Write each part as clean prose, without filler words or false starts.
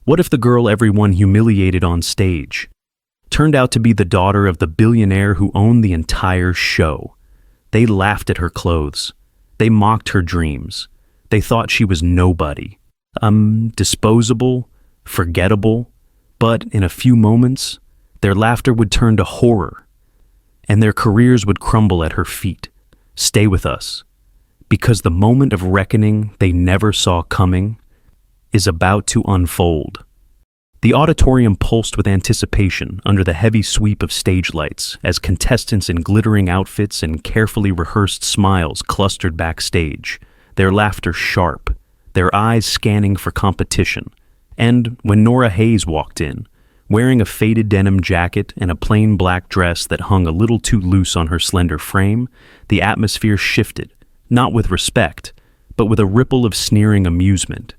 What if the girl everyone humiliated on stage turned out to be the daughter of the billionaire who owned the entire show? They laughed at her clothes. They mocked her dreams. They thought she was nobody. Disposable, forgettable. But in a few moments, their laughter would turn to horror, and their careers would crumble at her feet. Stay with us, because the moment of reckoning they never saw coming is about to unfold. The auditorium pulsed with anticipation under the heavy sweep of stage lights as contestants in glittering outfits and carefully rehearsed smiles clustered backstage, their laughter sharp, their eyes scanning for competition. And when Nora Hayes walked in, wearing a faded denim jacket and a plain black dress that hung a little too loose on her slender frame, the atmosphere shifted, not with respect, but with a ripple of sneering amusement.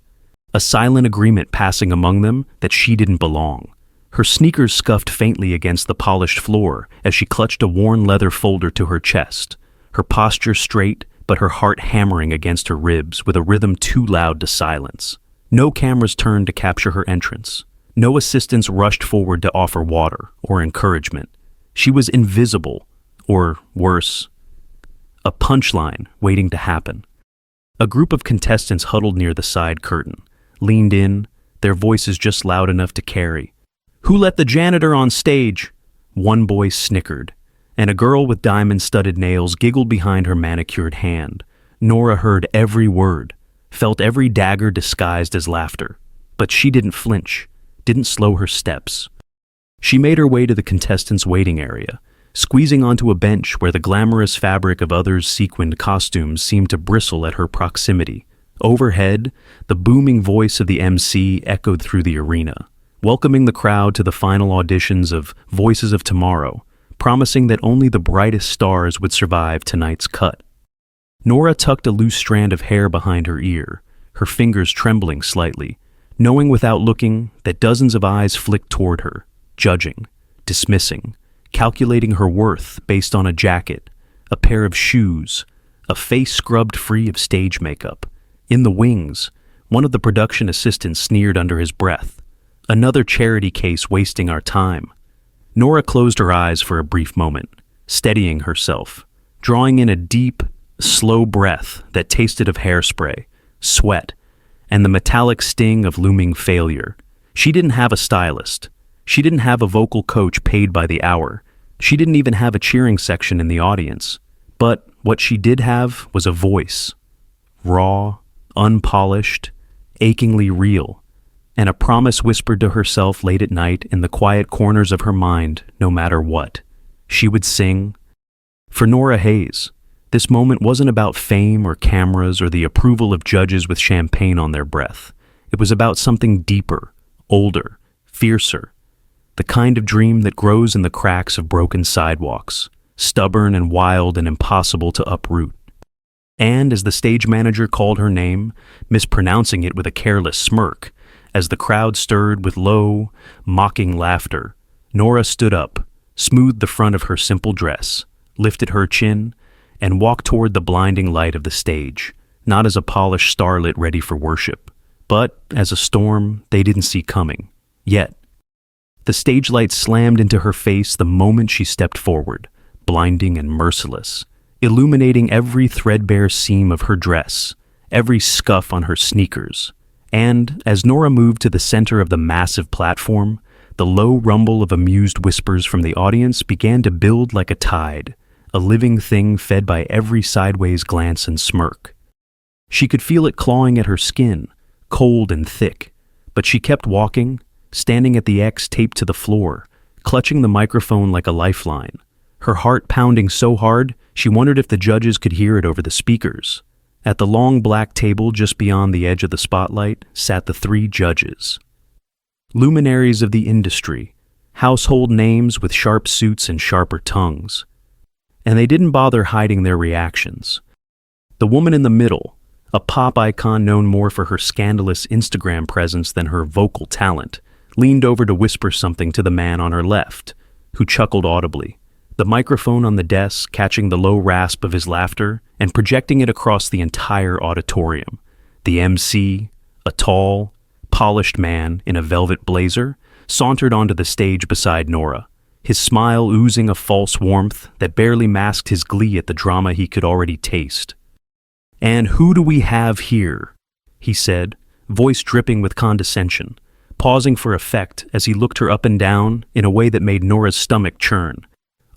A silent agreement passing among them that she didn't belong. Her sneakers scuffed faintly against the polished floor as she clutched a worn leather folder to her chest, her posture straight but her heart hammering against her ribs with a rhythm too loud to silence. No cameras turned to capture her entrance. No assistants rushed forward to offer water or encouragement. She was invisible, or worse, a punchline waiting to happen. A group of contestants huddled near the side curtain, leaned in, their voices just loud enough to carry. "Who let the janitor on stage?" One boy snickered, and a girl with diamond-studded nails giggled behind her manicured hand. Nora heard every word, felt every dagger disguised as laughter, but she didn't flinch, didn't slow her steps. She made her way to the contestants' waiting area, squeezing onto a bench where the glamorous fabric of others' sequined costumes seemed to bristle at her proximity. Overhead, the booming voice of the MC echoed through the arena, welcoming the crowd to the final auditions of Voices of Tomorrow, promising that only the brightest stars would survive tonight's cut. Nora tucked a loose strand of hair behind her ear, her fingers trembling slightly, knowing without looking that dozens of eyes flicked toward her, judging, dismissing, calculating her worth based on a jacket, a pair of shoes, a face scrubbed free of stage makeup. In the wings, one of the production assistants sneered under his breath. "Another charity case wasting our time." Nora closed her eyes for a brief moment, steadying herself, drawing in a deep, slow breath that tasted of hairspray, sweat, and the metallic sting of looming failure. She didn't have a stylist. She didn't have a vocal coach paid by the hour. She didn't even have a cheering section in the audience. But what she did have was a voice. Raw, unpolished, achingly real, and a promise whispered to herself late at night in the quiet corners of her mind, no matter what. She would sing. For Nora Hayes, this moment wasn't about fame or cameras or the approval of judges with champagne on their breath. It was about something deeper, older, fiercer, the kind of dream that grows in the cracks of broken sidewalks, stubborn and wild and impossible to uproot. And as the stage manager called her name, mispronouncing it with a careless smirk, as the crowd stirred with low, mocking laughter, Nora stood up, smoothed the front of her simple dress, lifted her chin, and walked toward the blinding light of the stage, not as a polished starlet ready for worship, but as a storm they didn't see coming, yet. The stage light slammed into her face the moment she stepped forward, blinding and merciless, illuminating every threadbare seam of her dress, every scuff on her sneakers. And as Nora moved to the center of the massive platform, the low rumble of amused whispers from the audience began to build like a tide, a living thing fed by every sideways glance and smirk. She could feel it clawing at her skin, cold and thick, but she kept walking, standing at the X taped to the floor, clutching the microphone like a lifeline, her heart pounding so hard she wondered if the judges could hear it over the speakers. At the long black table just beyond the edge of the spotlight sat the three judges. Luminaries of the industry, household names with sharp suits and sharper tongues. And they didn't bother hiding their reactions. The woman in the middle, a pop icon known more for her scandalous Instagram presence than her vocal talent, leaned over to whisper something to the man on her left, who chuckled audibly, the microphone on the desk catching the low rasp of his laughter and projecting it across the entire auditorium. The MC, a tall, polished man in a velvet blazer, sauntered onto the stage beside Nora, his smile oozing a false warmth that barely masked his glee at the drama he could already taste. "And who do we have here?" he said, voice dripping with condescension, pausing for effect as he looked her up and down in a way that made Nora's stomach churn.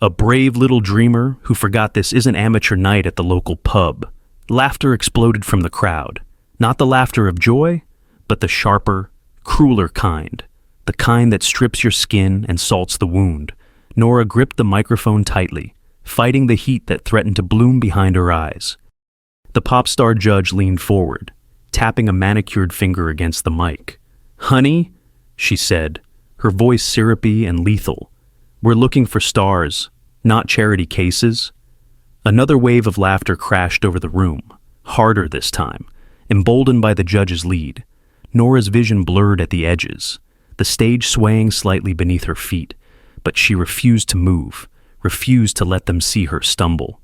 "A brave little dreamer who forgot this isn't amateur night at the local pub." Laughter exploded from the crowd, not the laughter of joy, but the sharper, crueler kind, the kind that strips your skin and salts the wound. Nora gripped the microphone tightly, fighting the heat that threatened to bloom behind her eyes. The pop star judge leaned forward, tapping a manicured finger against the mic. "Honey," she said, her voice syrupy and lethal, "we're looking for stars, not charity cases." Another wave of laughter crashed over the room, harder this time, emboldened by the judge's lead. Nora's vision blurred at the edges, the stage swaying slightly beneath her feet, but she refused to move, refused to let them see her stumble.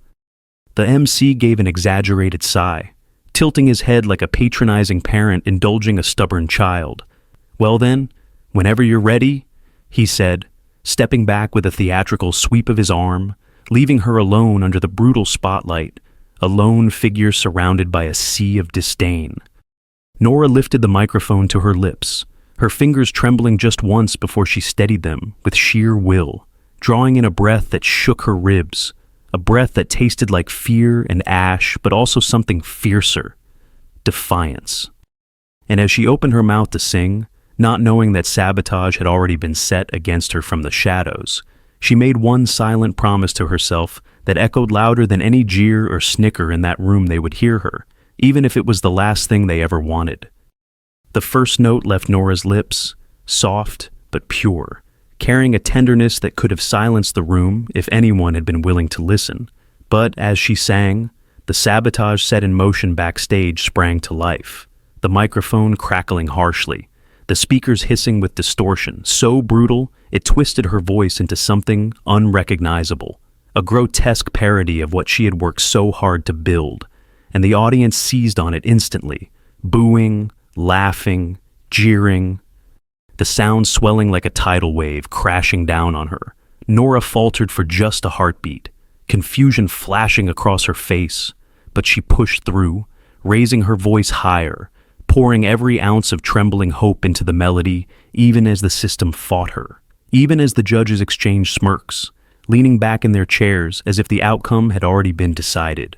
The MC gave an exaggerated sigh, tilting his head like a patronizing parent indulging a stubborn child. "Well then, whenever you're ready," he said, stepping back with a theatrical sweep of his arm, leaving her alone under the brutal spotlight, a lone figure surrounded by a sea of disdain. Nora lifted the microphone to her lips, her fingers trembling just once before she steadied them with sheer will, drawing in a breath that shook her ribs, a breath that tasted like fear and ash, but also something fiercer, defiance. And as she opened her mouth to sing, not knowing that sabotage had already been set against her from the shadows, she made one silent promise to herself that echoed louder than any jeer or snicker in that room they would hear her, even if it was the last thing they ever wanted. The first note left Nora's lips, soft but pure, carrying a tenderness that could have silenced the room if anyone had been willing to listen. But as she sang, the sabotage set in motion backstage sprang to life, the microphone crackling harshly, the speakers hissing with distortion, so brutal it twisted her voice into something unrecognizable, a grotesque parody of what she had worked so hard to build, and the audience seized on it instantly, booing, laughing, jeering, the sound swelling like a tidal wave crashing down on her. Nora faltered for just a heartbeat, confusion flashing across her face, but she pushed through, raising her voice higher, pouring every ounce of trembling hope into the melody, even as the system fought her, even as the judges exchanged smirks, leaning back in their chairs as if the outcome had already been decided.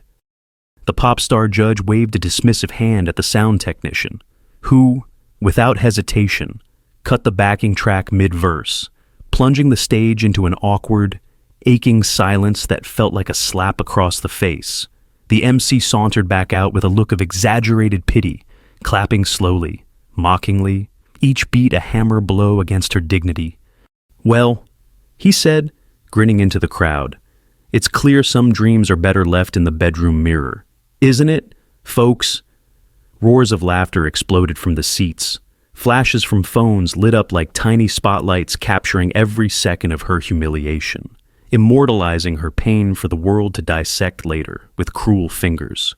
The pop star judge waved a dismissive hand at the sound technician, who, without hesitation, cut the backing track mid-verse, plunging the stage into an awkward, aching silence that felt like a slap across the face. The MC sauntered back out with a look of exaggerated pity, clapping slowly, mockingly, each beat a hammer blow against her dignity. "Well," he said, grinning into the crowd, "it's clear some dreams are better left in the bedroom mirror. Isn't it, folks?" Roars of laughter exploded from the seats. Flashes from phones lit up like tiny spotlights capturing every second of her humiliation, immortalizing her pain for the world to dissect later with cruel fingers.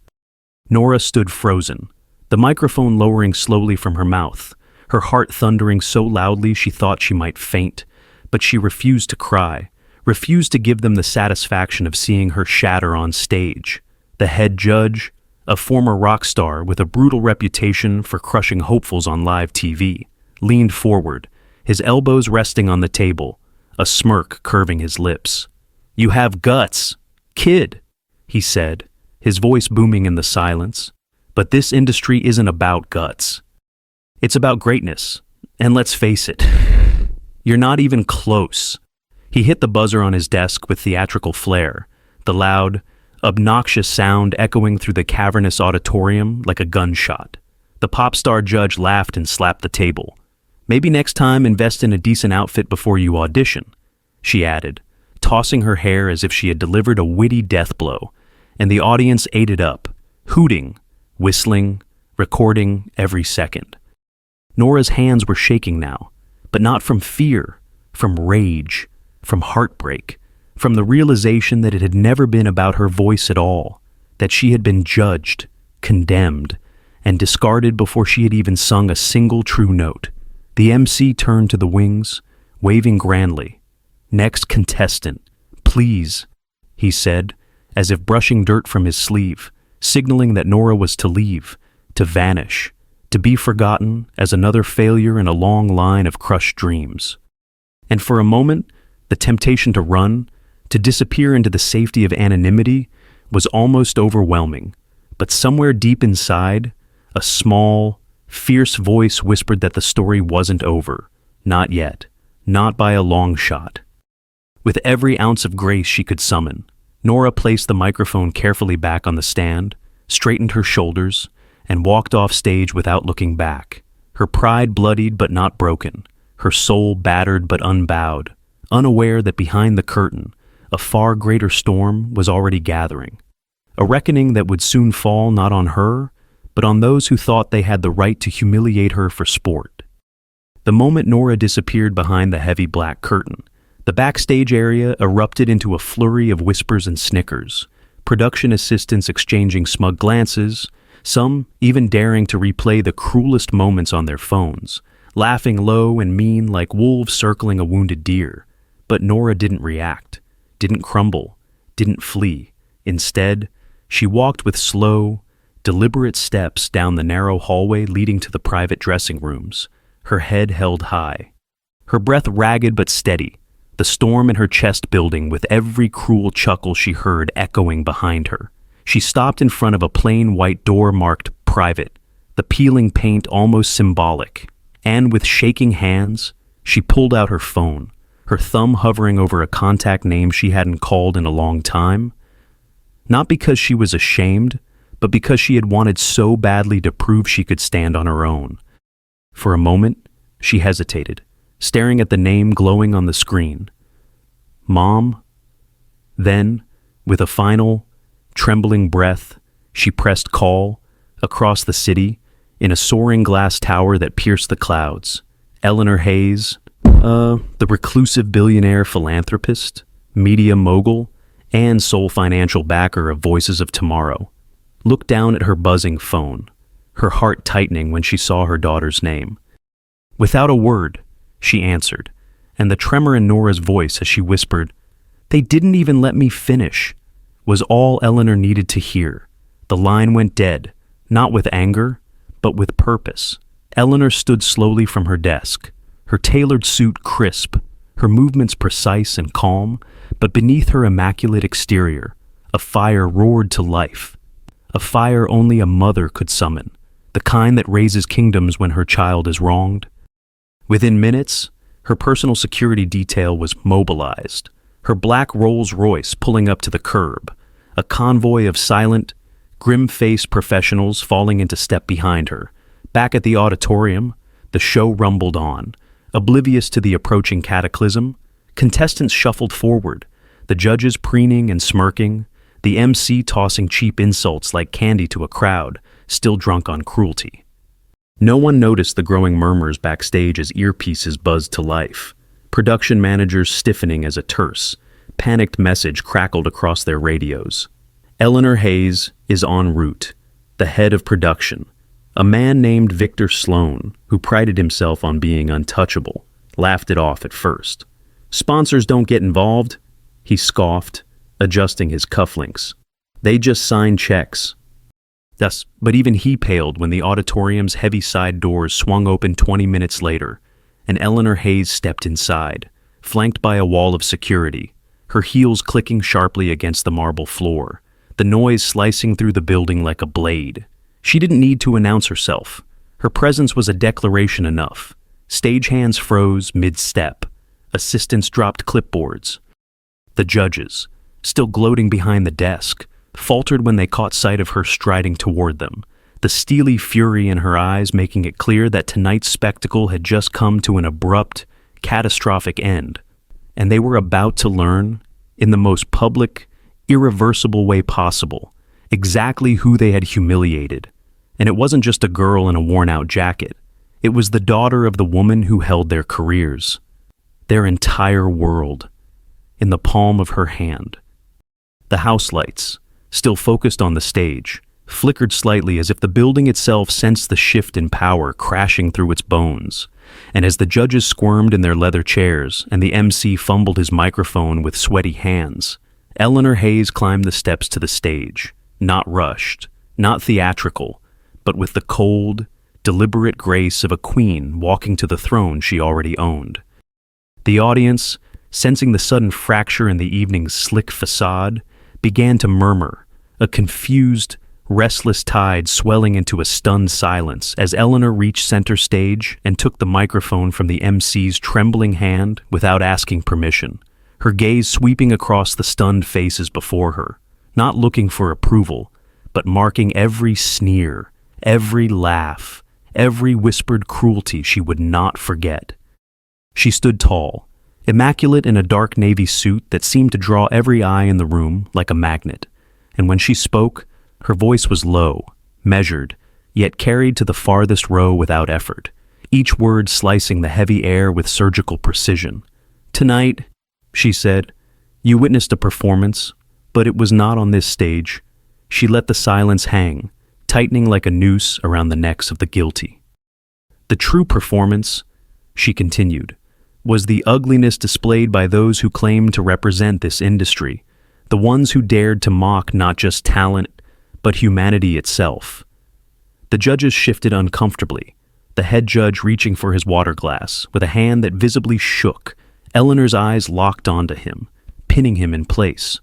Nora stood frozen, the microphone lowering slowly from her mouth, her heart thundering so loudly she thought she might faint, but she refused to cry, refused to give them the satisfaction of seeing her shatter on stage. The head judge, a former rock star with a brutal reputation for crushing hopefuls on live TV, leaned forward, his elbows resting on the table, a smirk curving his lips. "You have guts, kid," he said, his voice booming in the silence. "But this industry isn't about guts. It's about greatness, and let's face it, you're not even close." He hit the buzzer on his desk with theatrical flair, the loud, obnoxious sound echoing through the cavernous auditorium like a gunshot. The pop star judge laughed and slapped the table. "Maybe next time invest in a decent outfit before you audition," she added, tossing her hair as if she had delivered a witty death blow, and the audience ate it up, hooting, whistling, recording every second. Nora's hands were shaking now, but not from fear, from rage, from heartbreak, from the realization that it had never been about her voice at all, that she had been judged, condemned, and discarded before she had even sung a single true note. The MC turned to the wings, waving grandly. "Next contestant, please," he said, as if brushing dirt from his sleeve, signaling that Nora was to leave, to vanish, to be forgotten as another failure in a long line of crushed dreams. And for a moment, the temptation to run, to disappear into the safety of anonymity, was almost overwhelming. But somewhere deep inside, a small, fierce voice whispered that the story wasn't over. Not yet. Not by a long shot. With every ounce of grace she could summon, Nora placed the microphone carefully back on the stand, straightened her shoulders, and walked off stage without looking back. Her pride bloodied but not broken, her soul battered but unbowed, unaware that behind the curtain, a far greater storm was already gathering. A reckoning that would soon fall not on her, but on those who thought they had the right to humiliate her for sport. The moment Nora disappeared behind the heavy black curtain, the backstage area erupted into a flurry of whispers and snickers, production assistants exchanging smug glances, some even daring to replay the cruelest moments on their phones, laughing low and mean like wolves circling a wounded deer. But Nora didn't react, didn't crumble, didn't flee. Instead, she walked with slow, deliberate steps down the narrow hallway leading to the private dressing rooms, her head held high. Her breath ragged but steady, the storm in her chest building with every cruel chuckle she heard echoing behind her. She stopped in front of a plain white door marked private, the peeling paint almost symbolic, and with shaking hands, she pulled out her phone, her thumb hovering over a contact name she hadn't called in a long time. Not because she was ashamed, but because she had wanted so badly to prove she could stand on her own. For a moment, she hesitated, staring at the name glowing on the screen. Mom? Then, with a final, trembling breath, she pressed call, across the city, in a soaring glass tower that pierced the clouds. Eleanor Hayes, the reclusive billionaire philanthropist, media mogul, and sole financial backer of Voices of Tomorrow, looked down at her buzzing phone, her heart tightening when she saw her daughter's name. Without a word, she answered, and the tremor in Nora's voice as she whispered, "They didn't even let me finish," was all Eleanor needed to hear. The line went dead, not with anger, but with purpose. Eleanor stood slowly from her desk, her tailored suit crisp, her movements precise and calm, but beneath her immaculate exterior, a fire roared to life. A fire only a mother could summon, the kind that raises kingdoms when her child is wronged. Within minutes, her personal security detail was mobilized, her black Rolls-Royce pulling up to the curb, a convoy of silent, grim-faced professionals falling into step behind her. Back at the auditorium, the show rumbled on, oblivious to the approaching cataclysm. Contestants shuffled forward, the judges preening and smirking, the MC tossing cheap insults like candy to a crowd, still drunk on cruelty. No one noticed the growing murmurs backstage as earpieces buzzed to life, production managers stiffening as a terse, panicked message crackled across their radios. Eleanor Hayes is en route, the head of production, a man named Victor Sloan, who prided himself on being untouchable, laughed it off at first. "Sponsors don't get involved," he scoffed, adjusting his cufflinks. "They just sign checks." But even he paled when the auditorium's heavy side doors swung open 20 minutes later, and Eleanor Hayes stepped inside, flanked by a wall of security, her heels clicking sharply against the marble floor, the noise slicing through the building like a blade. She didn't need to announce herself. Her presence was a declaration enough. Stagehands froze mid-step. Assistants dropped clipboards. The judges, still gloating behind the desk, faltered when they caught sight of her striding toward them, the steely fury in her eyes making it clear that tonight's spectacle had just come to an abrupt, catastrophic end, and they were about to learn, in the most public, irreversible way possible, exactly who they had humiliated. And it wasn't just a girl in a worn-out jacket. It was the daughter of the woman who held their careers, their entire world, in the palm of her hand. The house lights, still focused on the stage, flickered slightly as if the building itself sensed the shift in power crashing through its bones. And as the judges squirmed in their leather chairs and the MC fumbled his microphone with sweaty hands, Eleanor Hayes climbed the steps to the stage, not rushed, not theatrical, but with the cold, deliberate grace of a queen walking to the throne she already owned. The audience, sensing the sudden fracture in the evening's slick facade, began to murmur, a confused, restless tide swelling into a stunned silence as Eleanor reached center stage and took the microphone from the MC's trembling hand without asking permission, her gaze sweeping across the stunned faces before her, not looking for approval, but marking every sneer, every laugh, every whispered cruelty she would not forget. She stood tall, immaculate in a dark navy suit that seemed to draw every eye in the room like a magnet, and when she spoke, her voice was low, measured, yet carried to the farthest row without effort, each word slicing the heavy air with surgical precision. "Tonight," she said, "you witnessed a performance, but it was not on this stage." She let the silence hang, tightening like a noose around the necks of the guilty. "The true performance," she continued, "was the ugliness displayed by those who claimed to represent this industry, the ones who dared to mock not just talent, but humanity itself." The judges shifted uncomfortably, the head judge reaching for his water glass with a hand that visibly shook. Eleanor's eyes locked onto him, pinning him in place.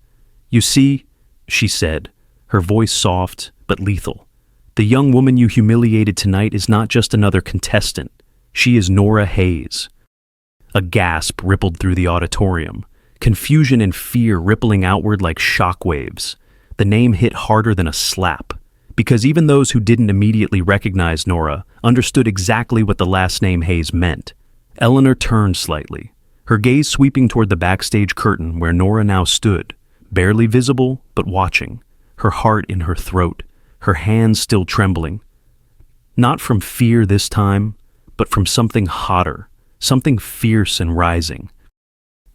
"You see," she said, her voice soft but lethal, "the young woman you humiliated tonight is not just another contestant. She is Nora Hayes." A gasp rippled through the auditorium, confusion and fear rippling outward like shockwaves. The name hit harder than a slap, because even those who didn't immediately recognize Nora understood exactly what the last name Hayes meant. Eleanor turned slightly, her gaze sweeping toward the backstage curtain where Nora now stood, barely visible but watching, her heart in her throat, her hands still trembling. Not from fear this time, but from something hotter, something fierce and rising.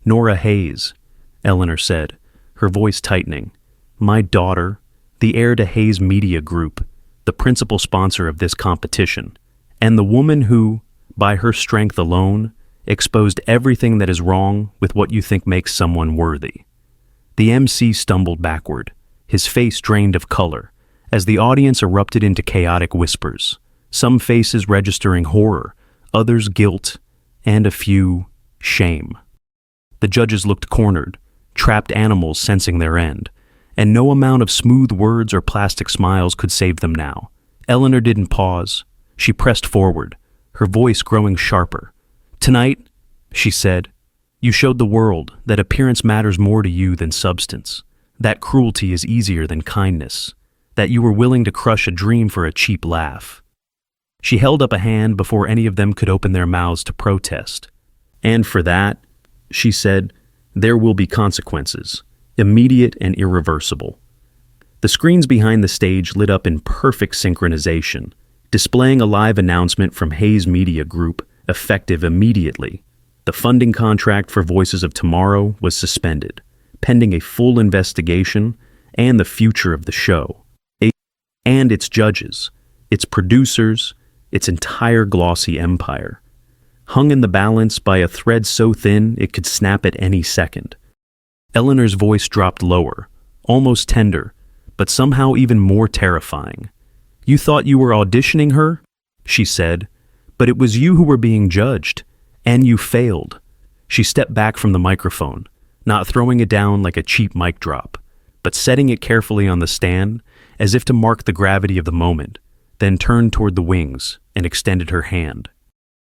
"Nora Hayes," Eleanor said, her voice tightening. "My daughter, the heir to Hayes Media Group, the principal sponsor of this competition, and the woman who, by her strength alone, exposed everything that is wrong with what you think makes someone worthy." The MC stumbled backward, his face drained of color, as the audience erupted into chaotic whispers, some faces registering horror, others guilt, and a few, shame. The judges looked cornered, trapped animals sensing their end, and no amount of smooth words or plastic smiles could save them now. Eleanor didn't pause. She pressed forward, her voice growing sharper. "Tonight," she said, "you showed the world that appearance matters more to you than substance, that cruelty is easier than kindness, that you were willing to crush a dream for a cheap laugh." She held up a hand before any of them could open their mouths to protest. "And for that," she said, "there will be consequences, immediate and irreversible." The screens behind the stage lit up in perfect synchronization, displaying a live announcement from Hayes Media Group, effective immediately. The funding contract for Voices of Tomorrow was suspended, pending a full investigation and the future of the show. And its judges, its producers, its entire glossy empire, hung in the balance by a thread so thin it could snap at any second. Eleanor's voice dropped lower, almost tender, but somehow even more terrifying. "You thought you were auditioning her?" she said, "but it was you who were being judged, and you failed." She stepped back from the microphone, not throwing it down like a cheap mic drop, but setting it carefully on the stand as if to mark the gravity of the moment, then turned toward the wings and extended her hand.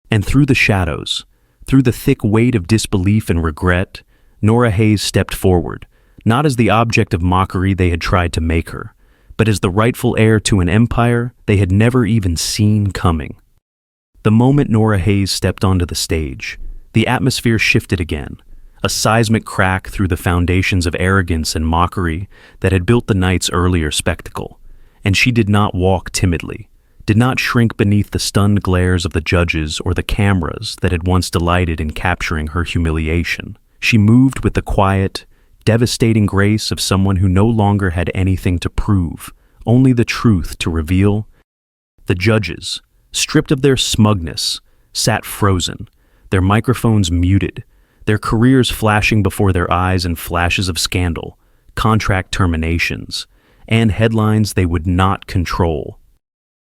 And through the shadows, through the thick weight of disbelief and regret, Nora Hayes stepped forward, not as the object of mockery they had tried to make her, but as the rightful heir to an empire they had never even seen coming. The moment Nora Hayes stepped onto the stage, the atmosphere shifted again, a seismic crack through the foundations of arrogance and mockery that had built the night's earlier spectacle, and she did not walk timidly, did not shrink beneath the stunned glares of the judges or the cameras that had once delighted in capturing her humiliation. She moved with the quiet, devastating grace of someone who no longer had anything to prove, only the truth to reveal. The judges, stripped of their smugness, sat frozen, their microphones muted, their careers flashing before their eyes in flashes of scandal, contract terminations, and headlines they would not control.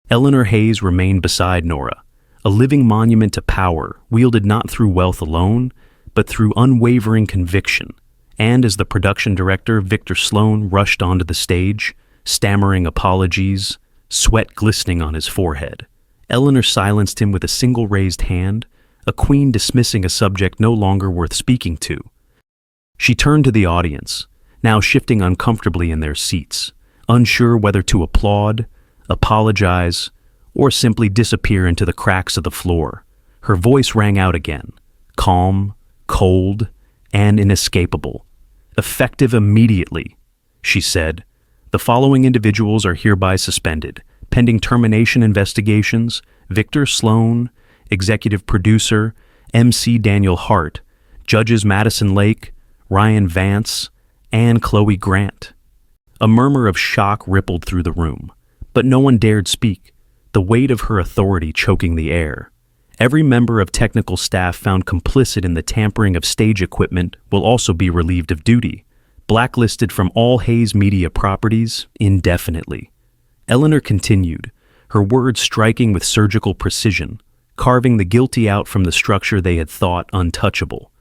Eleanor Hayes remained beside Nora, a living monument to power wielded not through wealth alone, but through unwavering conviction. And as the production director, Victor Sloan, rushed onto the stage, stammering apologies, sweat glistening on his forehead, Eleanor silenced him with a single raised hand, a queen dismissing a subject no longer worth speaking to. She turned to the audience, now shifting uncomfortably in their seats, unsure whether to applaud, apologize, or simply disappear into the cracks of the floor. Her voice rang out again, calm, cold, and inescapable. "Effective immediately," she said. "The following individuals are hereby suspended, pending termination investigations: Victor Sloan, executive producer, MC Daniel Hart, judges Madison Lake, Ryan Vance, and Chloe Grant." A murmur of shock rippled through the room, but no one dared speak, the weight of her authority choking the air. Every member of technical staff found complicit in the tampering of stage equipment will also be relieved of duty, blacklisted from all Hayes Media properties indefinitely. Eleanor continued, her words striking with surgical precision, carving the guilty out from the structure they had thought untouchable.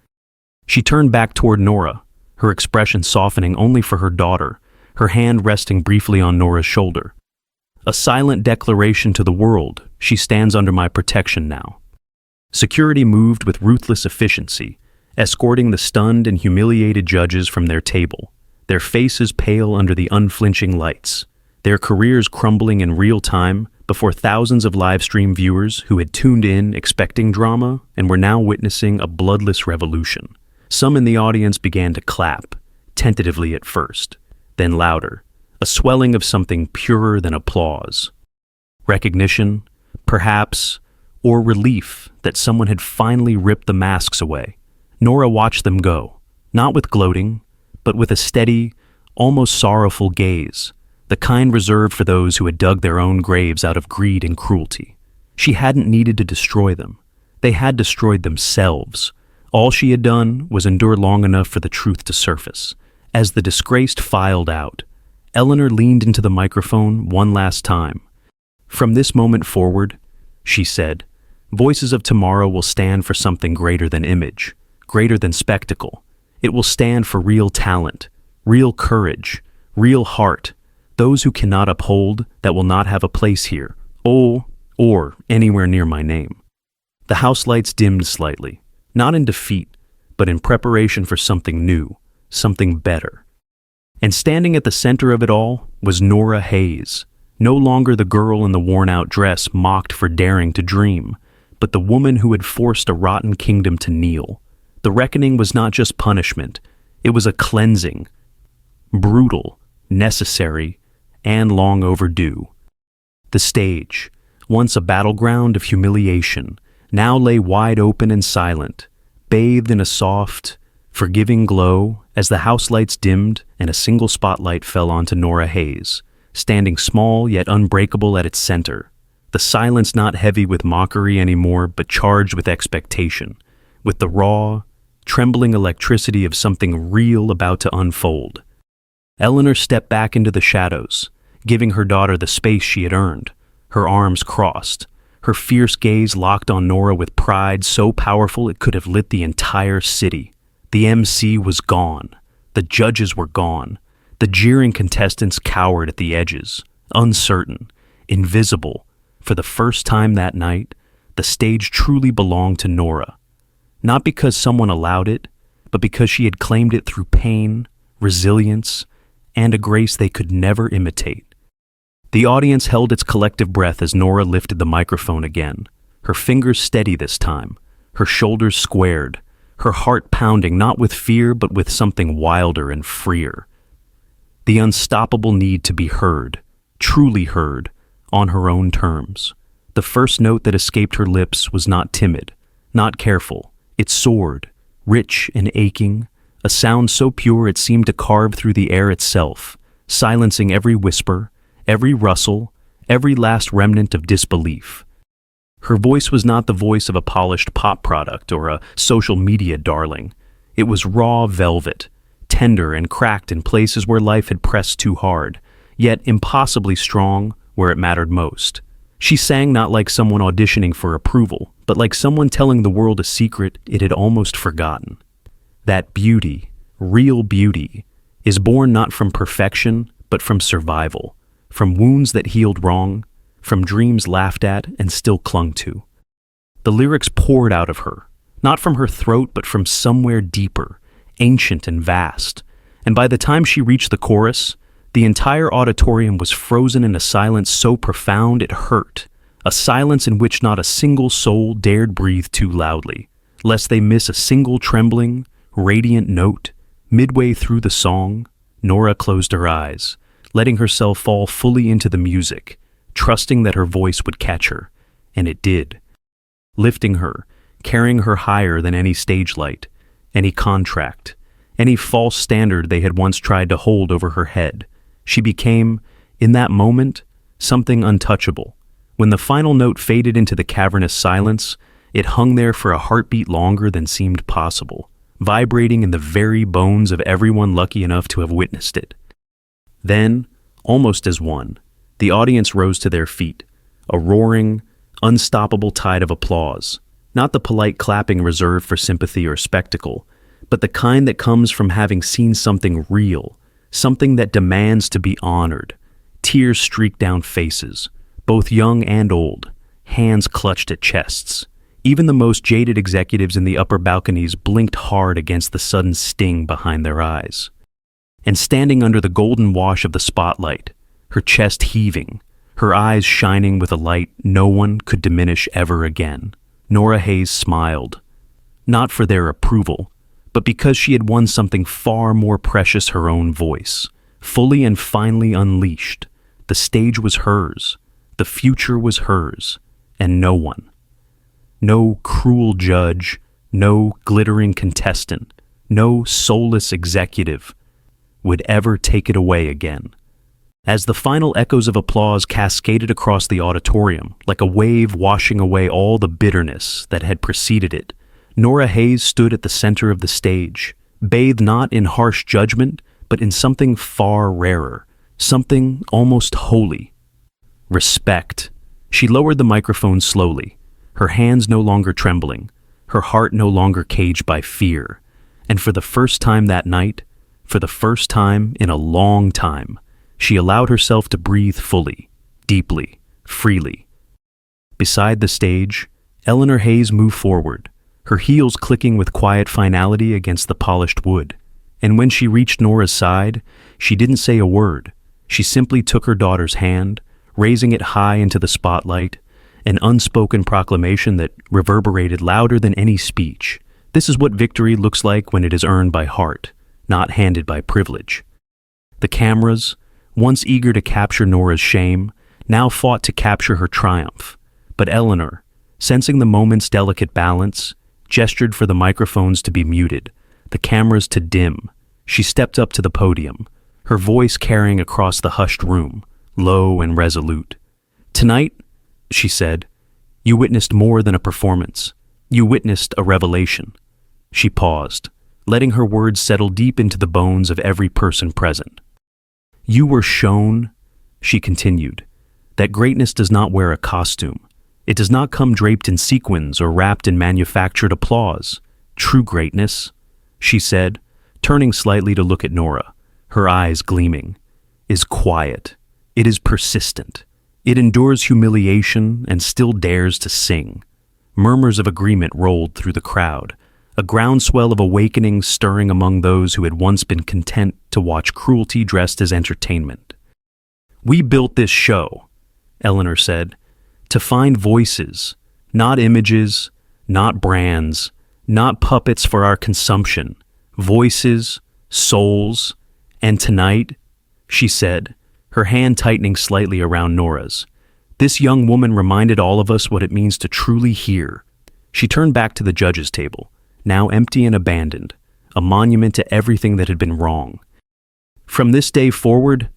She turned back toward Nora, her expression softening only for her daughter, her hand resting briefly on Nora's shoulder. "A silent declaration to the world: she stands under my protection now." Security moved with ruthless efficiency, escorting the stunned and humiliated judges from their table, their faces pale under the unflinching lights, their careers crumbling in real time before thousands of live stream viewers who had tuned in expecting drama and were now witnessing a bloodless revolution. Some in the audience began to clap, tentatively at first, then louder, a swelling of something purer than applause. Recognition, perhaps, or relief that someone had finally ripped the masks away. Nora watched them go, not with gloating, but with a steady, almost sorrowful gaze, the kind reserved for those who had dug their own graves out of greed and cruelty. She hadn't needed to destroy them. They had destroyed themselves. All she had done was endure long enough for the truth to surface. As the disgraced filed out, Eleanor leaned into the microphone one last time. "From this moment forward," she said, "Voices of Tomorrow will stand for something greater than image, greater than spectacle. It will stand for real talent, real courage, real heart, those who cannot uphold, that will not have a place here, or anywhere near my name." The house lights dimmed slightly, not in defeat, but in preparation for something new, something better. And standing at the center of it all was Nora Hayes, no longer the girl in the worn-out dress mocked for daring to dream, but the woman who had forced a rotten kingdom to kneel. The reckoning was not just punishment, it was a cleansing, brutal, necessary, and long overdue. The stage, once a battleground of humiliation, now lay wide open and silent, bathed in a soft, forgiving glow as the house lights dimmed and a single spotlight fell onto Nora Hayes, standing small yet unbreakable at its center. The silence not heavy with mockery anymore, but charged with expectation, with the raw, trembling electricity of something real about to unfold. Eleanor stepped back into the shadows, giving her daughter the space she had earned, her arms crossed, her fierce gaze locked on Nora with pride so powerful it could have lit the entire city. The MC was gone. The judges were gone. The jeering contestants cowered at the edges, uncertain, invisible. For the first time that night, the stage truly belonged to Nora. Not because someone allowed it, but because she had claimed it through pain, resilience, and a grace they could never imitate. The audience held its collective breath as Nora lifted the microphone again, her fingers steady this time, her shoulders squared, her heart pounding not with fear but with something wilder and freer. The unstoppable need to be heard, truly heard, on her own terms. The first note that escaped her lips was not timid, not careful. It soared, rich and aching, a sound so pure it seemed to carve through the air itself, silencing every whisper, every rustle, every last remnant of disbelief. Her voice was not the voice of a polished pop product or a social media darling. It was raw velvet, tender and cracked in places where life had pressed too hard, yet impossibly strong where it mattered most. She sang not like someone auditioning for approval, but like someone telling the world a secret it had almost forgotten. That beauty, real beauty, is born not from perfection, but from survival, from wounds that healed wrong, from dreams laughed at and still clung to. The lyrics poured out of her, not from her throat, but from somewhere deeper, ancient and vast. And by the time she reached the chorus, the entire auditorium was frozen in a silence so profound it hurt, a silence in which not a single soul dared breathe too loudly, lest they miss a single trembling, radiant note. Midway through the song, Nora closed her eyes, letting herself fall fully into the music, trusting that her voice would catch her, and it did. Lifting her, carrying her higher than any stage light, any contract, any false standard they had once tried to hold over her head. She became, in that moment, something untouchable. When the final note faded into the cavernous silence, it hung there for a heartbeat longer than seemed possible, vibrating in the very bones of everyone lucky enough to have witnessed it. Then, almost as one, the audience rose to their feet, a roaring, unstoppable tide of applause, not the polite clapping reserved for sympathy or spectacle, but the kind that comes from having seen something real, something that demands to be honored. Tears streaked down faces, both young and old, hands clutched at chests. Even the most jaded executives in the upper balconies blinked hard against the sudden sting behind their eyes. And standing under the golden wash of the spotlight, her chest heaving, her eyes shining with a light no one could diminish ever again, Nora Hayes smiled, not for their approval, but because she had won something far more precious, her own voice, fully and finally unleashed. The stage was hers, the future was hers, and no one, no cruel judge, no glittering contestant, no soulless executive would ever take it away again. As the final echoes of applause cascaded across the auditorium, like a wave washing away all the bitterness that had preceded it, Nora Hayes stood at the center of the stage, bathed not in harsh judgment, but in something far rarer, something almost holy. Respect. She lowered the microphone slowly, her hands no longer trembling, her heart no longer caged by fear. And for the first time that night, for the first time in a long time, she allowed herself to breathe fully, deeply, freely. Beside the stage, Eleanor Hayes moved forward, her heels clicking with quiet finality against the polished wood. And when she reached Nora's side, she didn't say a word. She simply took her daughter's hand, raising it high into the spotlight, an unspoken proclamation that reverberated louder than any speech. This is what victory looks like when it is earned by heart, not handed by privilege. The cameras, once eager to capture Nora's shame, now fought to capture her triumph. But Eleanor, sensing the moment's delicate balance, gestured for the microphones to be muted, the cameras to dim. She stepped up to the podium, her voice carrying across the hushed room, low and resolute. "Tonight," she said, "you witnessed more than a performance. You witnessed a revelation." She paused, letting her words settle deep into the bones of every person present. "You were shown," she continued, "that greatness does not wear a costume. It does not come draped in sequins or wrapped in manufactured applause. True greatness," she said, turning slightly to look at Nora, her eyes gleaming, "is quiet. It is persistent. It endures humiliation and still dares to sing." Murmurs of agreement rolled through the crowd, a groundswell of awakening stirring among those who had once been content to watch cruelty dressed as entertainment. "We built this show," Eleanor said, "to find voices, not images, not brands, not puppets for our consumption. Voices, souls, and tonight," she said, her hand tightening slightly around Nora's, "this young woman reminded all of us what it means to truly hear." She turned back to the judges' table, now empty and abandoned, a monument to everything that had been wrong. "From this day forward,"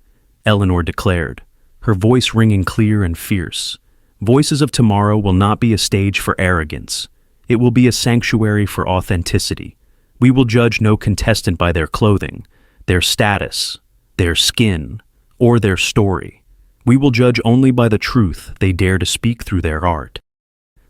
Eleanor declared, her voice ringing clear and fierce. Voices of Tomorrow will not be a stage for arrogance. It will be a sanctuary for authenticity. We will judge no contestant by their clothing, their status, their skin, or their story. We will judge only by the truth they dare to speak through their art.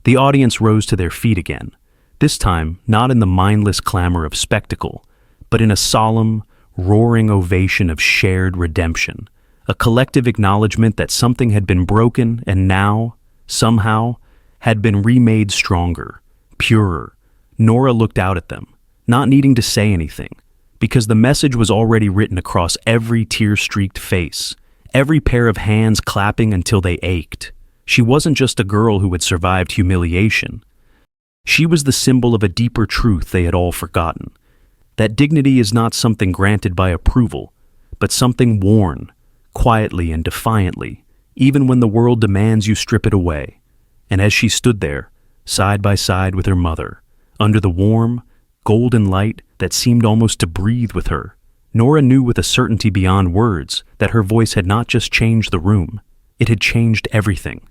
The audience rose to their feet again, this time not in the mindless clamor of spectacle, but in a solemn, roaring ovation of shared redemption, a collective acknowledgement that something had been broken and now, somehow, had been remade stronger, purer. Nora looked out at them, not needing to say anything, because the message was already written across every tear-streaked face, every pair of hands clapping until they ached. She wasn't just a girl who had survived humiliation. She was the symbol of a deeper truth they had all forgotten, that dignity is not something granted by approval, but something worn, quietly and defiantly, even when the world demands you strip it away. And as she stood there, side by side with her mother, under the warm, golden light that seemed almost to breathe with her, Nora knew with a certainty beyond words that her voice had not just changed the room, it had changed everything.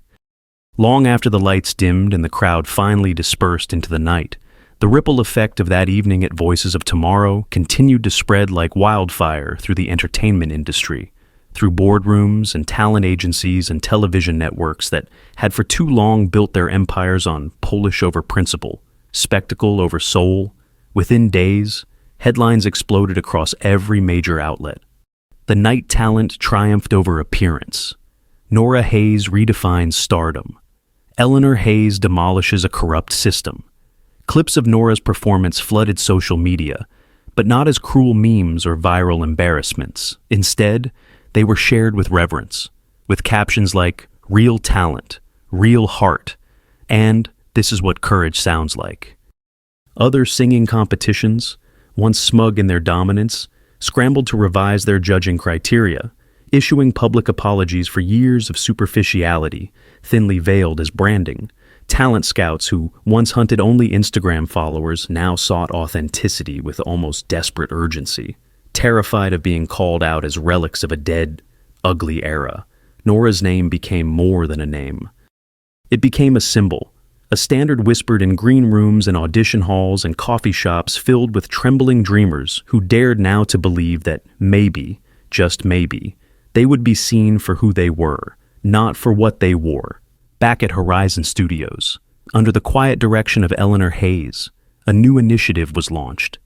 Long after the lights dimmed and the crowd finally dispersed into the night, the ripple effect of that evening at Voices of Tomorrow continued to spread like wildfire through the entertainment industry, through boardrooms and talent agencies and television networks that had for too long built their empires on polish over principle, spectacle over soul. Within days, headlines exploded across every major outlet. The night talent triumphed over appearance. Nora Hayes redefines stardom. Eleanor Hayes demolishes a corrupt system. Clips of Nora's performance flooded social media, but not as cruel memes or viral embarrassments. Instead, they were shared with reverence, with captions like, "Real talent, real heart," and "This is what courage sounds like." Other singing competitions, once smug in their dominance, scrambled to revise their judging criteria, issuing public apologies for years of superficiality, thinly veiled as branding. Talent scouts who once hunted only Instagram followers now sought authenticity with almost desperate urgency. Terrified of being called out as relics of a dead, ugly era, Nora's name became more than a name. It became a symbol, a standard whispered in green rooms and audition halls and coffee shops filled with trembling dreamers who dared now to believe that maybe, just maybe, they would be seen for who they were, not for what they wore. Back at Horizon Studios, under the quiet direction of Eleanor Hayes, a new initiative was launched.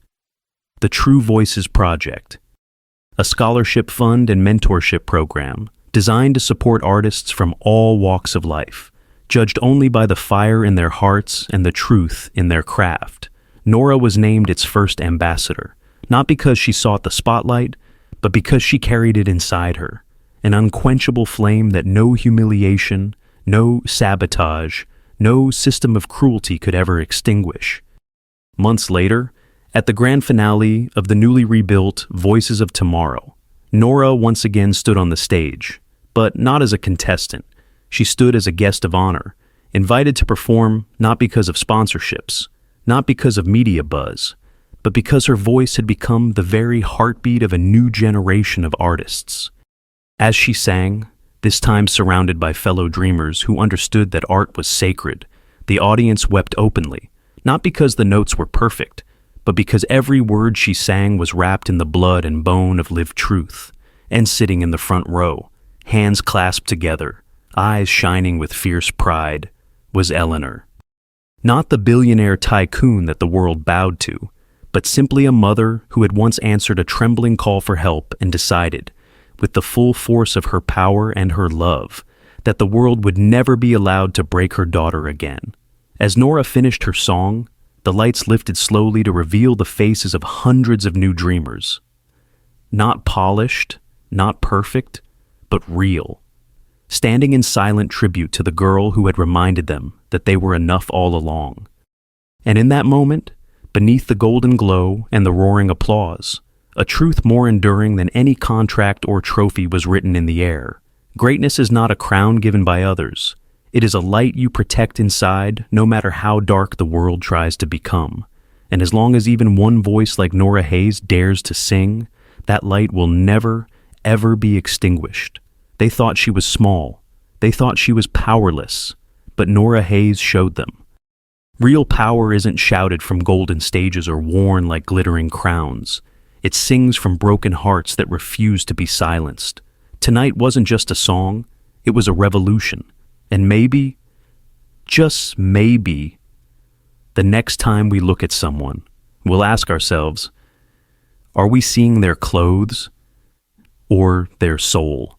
The True Voices Project, a scholarship fund and mentorship program designed to support artists from all walks of life, judged only by the fire in their hearts and the truth in their craft. Nora was named its first ambassador, not because she sought the spotlight, but because she carried it inside her, an unquenchable flame that no humiliation, no sabotage, no system of cruelty could ever extinguish. Months later, at the grand finale of the newly rebuilt Voices of Tomorrow, Nora once again stood on the stage, but not as a contestant. She stood as a guest of honor, invited to perform not because of sponsorships, not because of media buzz, but because her voice had become the very heartbeat of a new generation of artists. As she sang, this time surrounded by fellow dreamers who understood that art was sacred, the audience wept openly, not because the notes were perfect, but because every word she sang was wrapped in the blood and bone of lived truth. And sitting in the front row, hands clasped together, eyes shining with fierce pride, was Eleanor. Not the billionaire tycoon that the world bowed to, but simply a mother who had once answered a trembling call for help and decided, with the full force of her power and her love, that the world would never be allowed to break her daughter again. As Nora finished her song, the lights lifted slowly to reveal the faces of hundreds of new dreamers. Not polished, not perfect, but real, standing in silent tribute to the girl who had reminded them that they were enough all along. And in that moment, beneath the golden glow and the roaring applause, a truth more enduring than any contract or trophy was written in the air. Greatness is not a crown given by others. It is a light you protect inside, no matter how dark the world tries to become. And as long as even one voice like Nora Hayes dares to sing, that light will never, ever be extinguished. They thought she was small. They thought she was powerless. But Nora Hayes showed them. Real power isn't shouted from golden stages or worn like glittering crowns. It sings from broken hearts that refuse to be silenced. Tonight wasn't just a song, it was a revolution. And maybe, just maybe, the next time we look at someone, we'll ask ourselves, are we seeing their clothes or their soul?